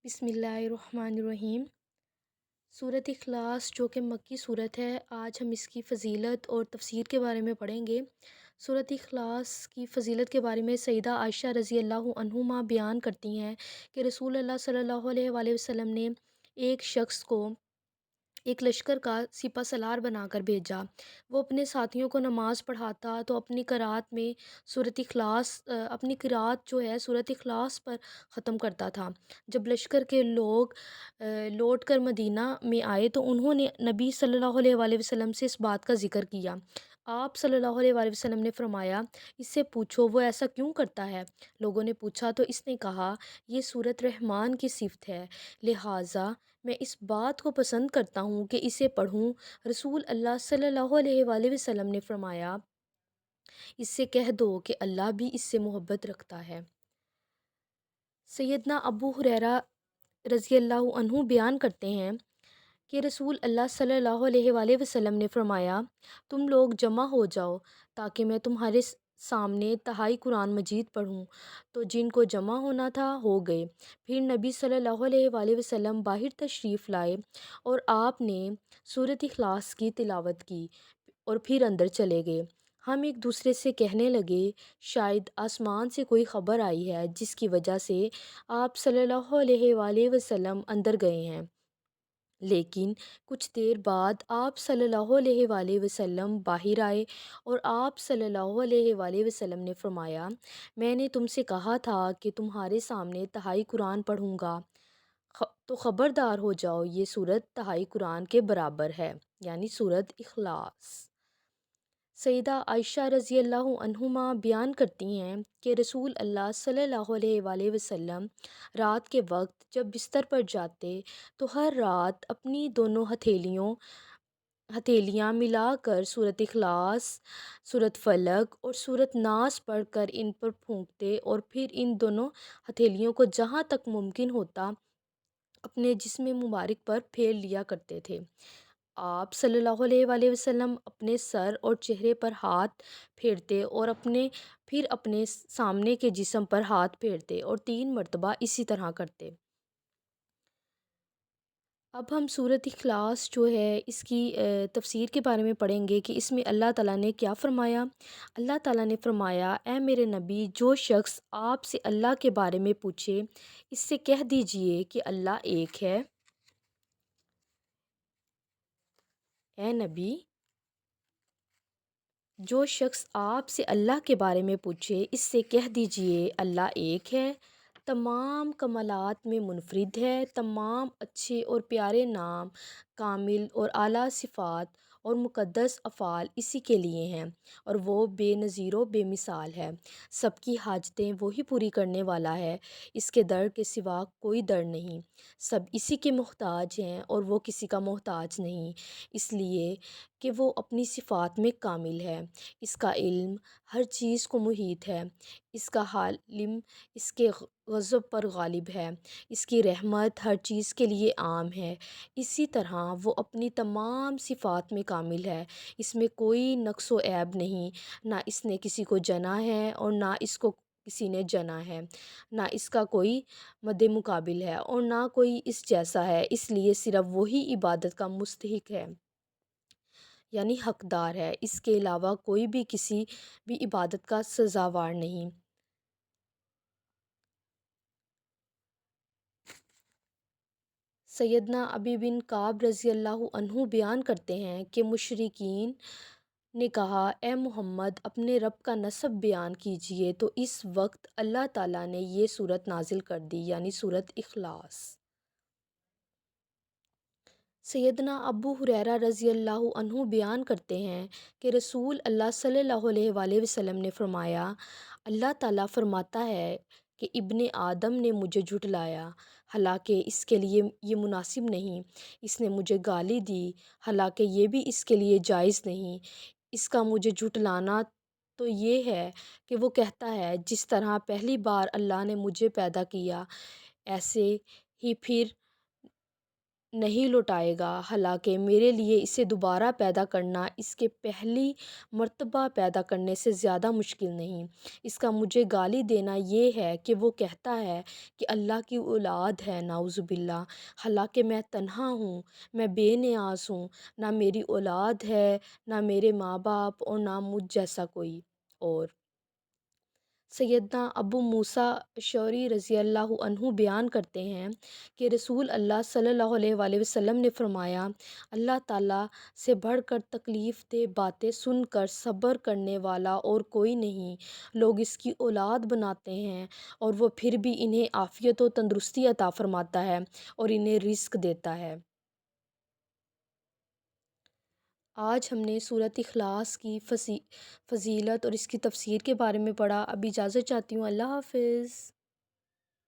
بسم اللہ الرحمن الرحیم۔ سورۃ اخلاص جو کہ مکی صورت ہے، آج ہم اس کی فضیلت اور تفسیر کے بارے میں پڑھیں گے۔ سورۃ اخلاص کی فضیلت کے بارے میں سیدہ عائشہ رضی اللہ عنہما بیان کرتی ہیں کہ رسول اللہ صلی اللہ علیہ وآلہ وسلم نے ایک شخص کو ایک لشکر کا سپہ سالار بنا کر بھیجا۔ وہ اپنے ساتھیوں کو نماز پڑھاتا تو اپنی قرات میں سورۃ اخلاص اپنی قرات جو ہے سورۃ اخلاص پر ختم کرتا تھا۔ جب لشکر کے لوگ لوٹ کر مدینہ میں آئے تو انہوں نے نبی صلی اللہ علیہ وآلہ وسلم سے اس بات کا ذکر کیا۔ آپ صلی اللہ علیہ وآلہ وسلم نے فرمایا، اس سے پوچھو وہ ایسا کیوں کرتا ہے؟ لوگوں نے پوچھا تو اس نے کہا، یہ سورۃ رحمان کی صفت ہے، لہٰذا میں اس بات کو پسند کرتا ہوں کہ اسے پڑھوں۔ رسول اللہ صلی اللہ علیہ وآلہ وسلم نے فرمایا، اس سے کہہ دو کہ اللہ بھی اس سے محبت رکھتا ہے۔ سیدنا ابو ہریرہ رضی اللہ عنہ بیان کرتے ہیں کہ رسول اللہ صلی اللہ علیہ وآلہ وسلم نے فرمایا، تم لوگ جمع ہو جاؤ تاکہ میں تمہارے سامنے تہائی قرآن مجید پڑھوں۔ تو جن کو جمع ہونا تھا ہو گئے۔ پھر نبی صلی اللہ علیہ وآلہ وسلم باہر تشریف لائے اور آپ نے سورۃ اخلاص کی تلاوت کی اور پھر اندر چلے گئے۔ ہم ایک دوسرے سے کہنے لگے، شاید آسمان سے کوئی خبر آئی ہے جس کی وجہ سے آپ صلی اللہ علیہ وآلہ وسلم اندر گئے ہیں۔ لیکن کچھ دیر بعد آپ صلی اللہ علیہ وآلہ وسلم باہر آئے اور آپ صلی اللہ علیہ وآلہ وسلم نے فرمایا، میں نے تم سے کہا تھا کہ تمہارے سامنے تہائی قرآن پڑھوں گا، تو خبردار ہو جاؤ، یہ سورت تہائی قرآن کے برابر ہے، یعنی سورت اخلاص۔ سیدہ عائشہ رضی اللہ عنہما بیان کرتی ہیں کہ رسول اللہ صلی اللہ علیہ وآلہ وسلم رات کے وقت جب بستر پر جاتے تو ہر رات اپنی دونوں ہتھیلیاں ملا کر سورۃ اخلاص، سورۃ فلق اور سورۃ ناس پڑھ کر ان پر پھونکتے اور پھر ان دونوں ہتھیلیوں کو جہاں تک ممکن ہوتا اپنے جسم مبارک پر پھیر لیا کرتے تھے۔ آپ صلی اللہ علیہ وآلہ وسلم اپنے سر اور چہرے پر ہاتھ پھیرتے اور پھر اپنے سامنے کے جسم پر ہاتھ پھیرتے اور 3 مرتبہ اسی طرح کرتے۔ اب ہم سورۃ اخلاص جو ہے اس کی تفسیر کے بارے میں پڑھیں گے کہ اس میں اللہ تعالیٰ نے کیا فرمایا۔ اللہ تعالیٰ نے فرمایا، اے میرے نبی، جو شخص آپ سے اللہ کے بارے میں پوچھے اس سے کہہ دیجئے کہ اللہ ایک ہے۔ اے نبی، جو شخص آپ سے اللہ کے بارے میں پوچھے اس سے کہہ دیجئے اللہ ایک ہے، تمام کمالات میں منفرد ہے، تمام اچھے اور پیارے نام، کامل اور اعلیٰ صفات اور مقدس افعال اسی کے لیے ہیں اور وہ بے نظیر و بے مثال ہے۔ سب کی حاجتیں وہی پوری کرنے والا ہے، اس کے در کے سوا کوئی در نہیں۔ سب اسی کے محتاج ہیں اور وہ کسی کا محتاج نہیں، اس لیے کہ وہ اپنی صفات میں کامل ہے۔ اس کا علم ہر چیز کو محیط ہے، اس کا حلم اس کے غضب پر غالب ہے، اس کی رحمت ہر چیز کے لیے عام ہے۔ اسی طرح وہ اپنی تمام صفات میں کامل ہے، اس میں کوئی نقص و عیب نہیں، نہ اس نے کسی کو جنا ہے اور نہ اس کو کسی نے جنا ہے، نہ اس کا کوئی مد مقابل ہے اور نہ کوئی اس جیسا ہے، اس لیے صرف وہی عبادت کا مستحق ہے، یعنی حقدار ہے، اس کے علاوہ کوئی بھی کسی بھی عبادت کا سزاوار نہیں۔ سیدنا ابی بن کعب رضی اللہ عنہ بیان کرتے ہیں کہ مشرکین نے کہا، اے محمد، اپنے رب کا نسب بیان کیجئے، تو اس وقت اللہ تعالیٰ نے یہ سورت نازل کر دی، یعنی سورت اخلاص۔ سیدنا ابو ہریرہ رضی اللہ عنہ بیان کرتے ہیں کہ رسول اللہ صلی اللہ علیہ وآلہ وسلم نے فرمایا، اللہ تعالیٰ فرماتا ہے کہ ابن آدم نے مجھے جھٹلایا، حالانکہ اس کے لیے یہ مناسب نہیں، اس نے مجھے گالی دی، حالانکہ یہ بھی اس کے لیے جائز نہیں۔ اس کا مجھے جھٹلانا تو یہ ہے کہ وہ کہتا ہے، جس طرح پہلی بار اللہ نے مجھے پیدا کیا ایسے ہی پھر نہیں لوٹائے گا، حالانکہ میرے لیے اسے دوبارہ پیدا کرنا اس کے پہلی مرتبہ پیدا کرنے سے زیادہ مشکل نہیں۔ اس کا مجھے گالی دینا یہ ہے کہ وہ کہتا ہے کہ اللہ کی اولاد ہے، نعوذ باللہ، حالانکہ میں تنہا ہوں، میں بے نیاز ہوں، نہ میری اولاد ہے، نہ میرے ماں باپ اور نہ مجھ جیسا کوئی اور۔ سیدنا ابو موسیٰ اشعری رضی اللہ عنہ بیان کرتے ہیں کہ رسول اللہ صلی اللہ علیہ وآلہ وسلم نے فرمایا، اللہ تعالیٰ سے بڑھ کر تکلیف دہ باتیں سن کر صبر کرنے والا اور کوئی نہیں۔ لوگ اس کی اولاد بناتے ہیں اور وہ پھر بھی انہیں عافیت و تندرستی عطا فرماتا ہے اور انہیں رزق دیتا ہے۔ آج ہم نے سورۃ اخلاص کی فضیلت اور اس کی تفسیر کے بارے میں پڑھا۔ اب اجازت چاہتی ہوں، اللہ حافظ۔